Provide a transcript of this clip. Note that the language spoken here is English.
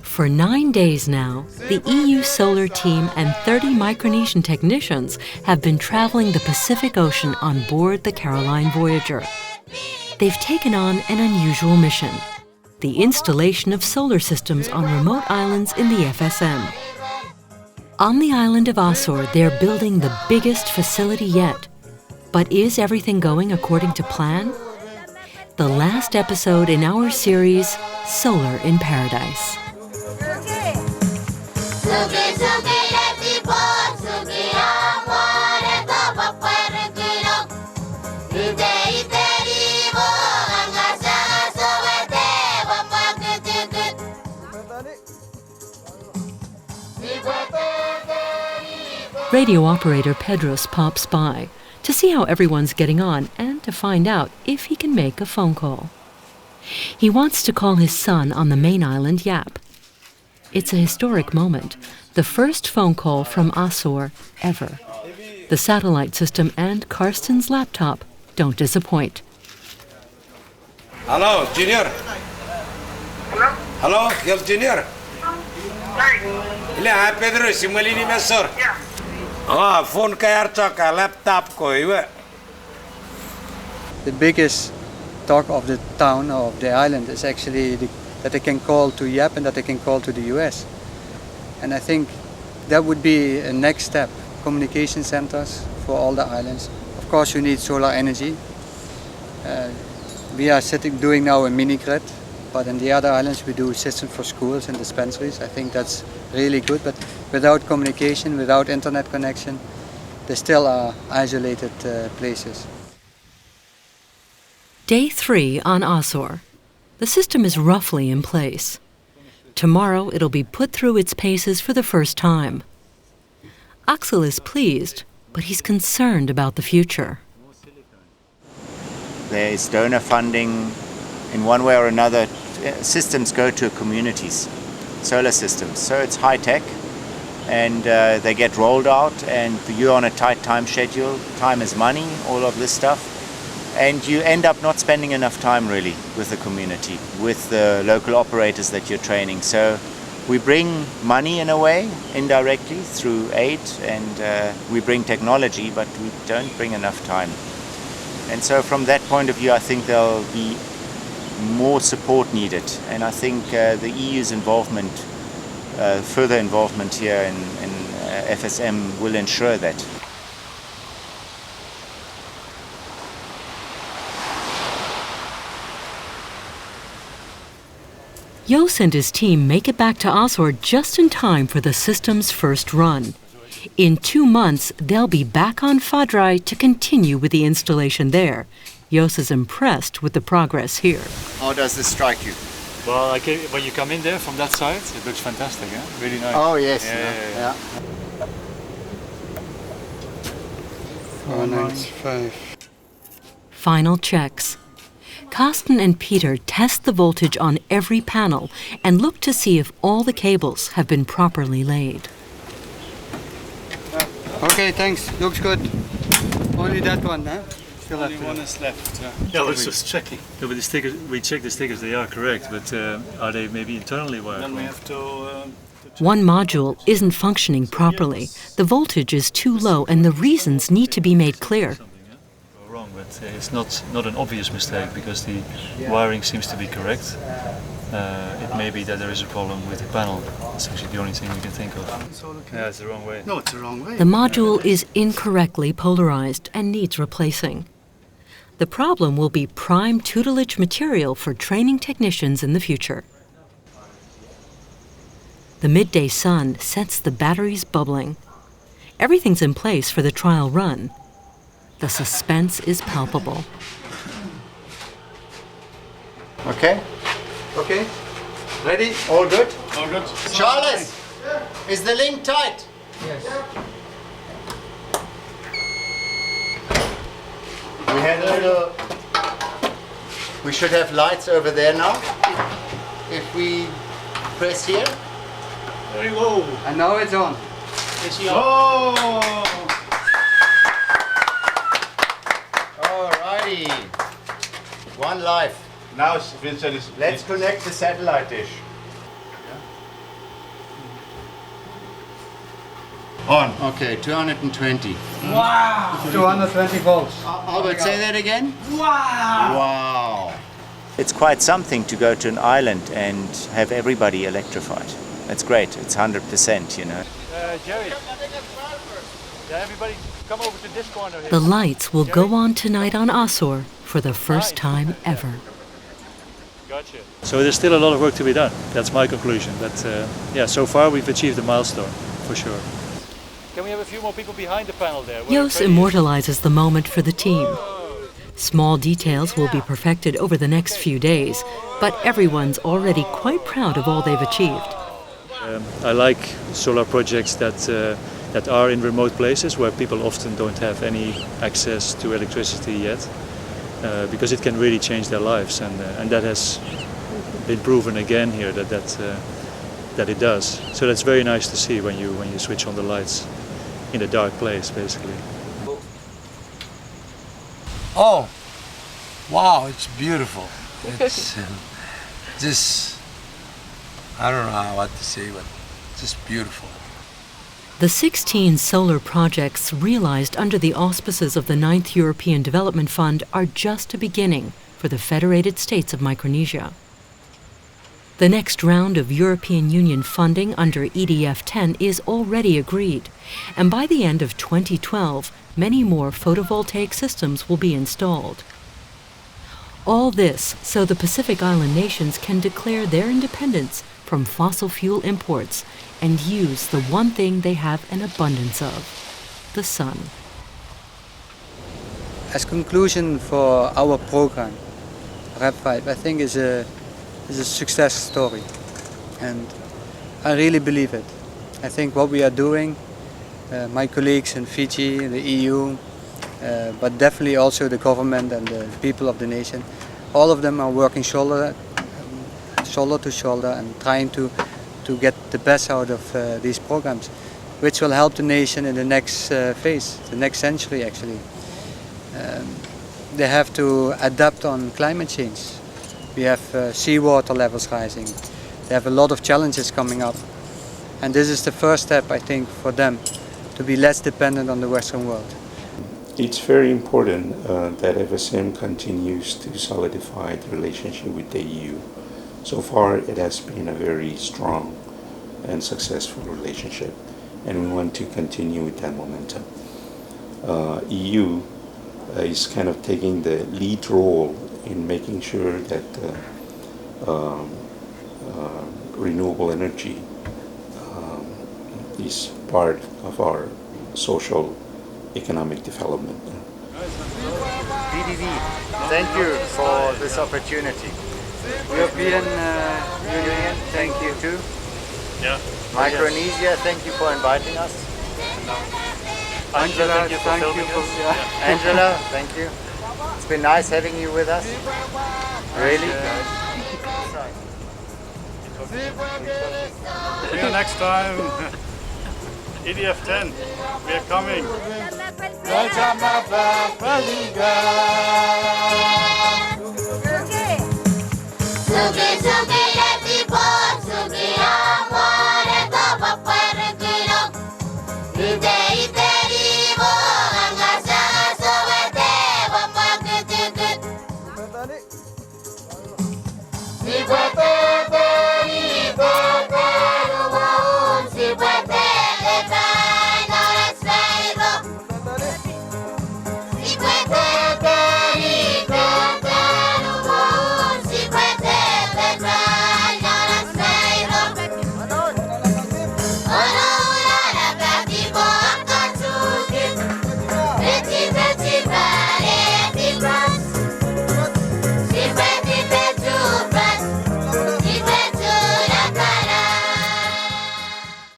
For 9 days now, the EU Solar team and 30 Micronesian technicians have been traveling the Pacific Ocean on board the Caroline Voyager. They've taken on an unusual mission: the installation of solar systems on remote islands in the FSM. On the island of Azor, they're building the biggest facility yet. But is everything going according to plan? The last episode in our series, Solar in Paradise. Radio operator Pedros pops by to see how everyone's getting on and to find out if he can make a phone call. He wants to call his son on the main island, Yap. It's a historic moment, the first phone call from Azor ever. The satellite system and Karsten's laptop don't disappoint. Hello, Junior. Hello? Hello, yes, Junior. Hi. Ile Pedro, simalini mesor. Yeah. Phone kaya ka laptop ko iwe. The biggest talk of the town or of the island is actually that they can call to Yap and that they can call to the US. And I think that would be a next step, communication centers for all the islands. Of course you need solar energy. We are doing now a mini grid, but in the other islands we do systems for schools and dispensaries. I think that's really good, but without communication, without internet connection, they still are isolated places. Day 3 on Azor. The system is roughly in place. Tomorrow it'll be put through its paces for the first time. Axel is pleased, but he's concerned about the future. There is donor funding. In one way or another, systems go to communities, solar systems. So it's high tech, and they get rolled out, and you're on a tight time schedule. Time is money, all of this stuff. And you end up not spending enough time really with the community, with the local operators that you're training. So we bring money in a way, indirectly, through aid, and we bring technology, but we don't bring enough time. And so from that point of view, I think there'll be more support needed. And I think the EU's involvement, further involvement here in FSM will ensure that. Jos and his team make it back to Azor just in time for the system's first run. In 2 months, they'll be back on Fadrai to continue with the installation there. Jos is impressed with the progress here. How does this strike you? Well, when you come in there from that side, it looks fantastic, eh? Really nice. Oh, yes. Yeah. 495. Final checks. Karsten and Peter test the voltage on every panel and look to see if all the cables have been properly laid. Okay, thanks. Looks good. Only that one, huh? Still Only one is left. Yeah, I was just checking. Yeah, but the stickers, we checked the stickers, they are correct, but are they maybe internally wired? Then we have to One module isn't functioning properly. The voltage is too low and the reasons need to be made clear. Wrong, but it's not an obvious mistake because the wiring seems to be correct. It may be that there is a problem with the panel. That's actually the only thing we can think of. Yeah, it's the wrong way. No, it's the wrong way. The module is incorrectly polarized and needs replacing. The problem will be prime tutelage material for training technicians in the future. The midday sun sets the batteries bubbling. Everything's in place for the trial run. The suspense is palpable. Okay. Okay. Ready? All good? All good. Charles, is the link tight? Yes. We had a little. We should have lights over there now. If we press here. There you go. And now it's on. Oh! Alrighty. One life. Now Vincent is... Let's connect the satellite dish. On. Okay, 220. 220 volts. Albert, say that again? Wow! It's quite something to go to an island and have everybody electrified. It's great. It's 100%, you know. Jerry, everybody come over to this corner here. The lights will go on tonight on Asur for the first time ever. Gotcha. So there's still a lot of work to be done. That's my conclusion. But yeah, so far we've achieved a milestone, for sure. Can we have a few more people behind the panel there? Jos immortalizes the moment for the team. Small details will be perfected over the next few days, but everyone's already quite proud of all they've achieved. I like solar projects that are in remote places where people often don't have any access to electricity yet, because it can really change their lives, and that has been proven again here that it does. So that's very nice to see when you switch on the lights in a dark place, basically. Oh, wow, it's beautiful. It's just, I don't know what to say, but just beautiful. The 16 solar projects realized under the auspices of the 9th European Development Fund are just a beginning for the Federated States of Micronesia. The next round of European Union funding under EDF 10 is already agreed, and by the end of 2012, many more photovoltaic systems will be installed. All this so the Pacific Island nations can declare their independence from fossil fuel imports and use the one thing they have an abundance of, the sun. As conclusion for our program, REP5, I think is a success story, and I really believe it. I think what we are doing, my colleagues in Fiji, the EU, but definitely also the government and the people of the nation, all of them are working shoulder to shoulder and trying to get the best out of these programs, which will help the nation in the next phase, the next century actually. They have to adapt on climate change. We have seawater levels rising. They have a lot of challenges coming up. And this is the first step, I think, for them to be less dependent on the Western world. It's very important that FSM continues to solidify the relationship with the EU. So far, it has been a very strong and successful relationship, and we want to continue with that momentum. EU is kind of taking the lead role in making sure that renewable energy is part of our social economic development. DDV, thank you for this opportunity. European Union, thank you too. Yeah. Micronesia, thank you for inviting us. Angela, thank you for Angela, thank you. It's been nice having you with us. Really? See you next time. EDF 10, we are coming. Suge, suge.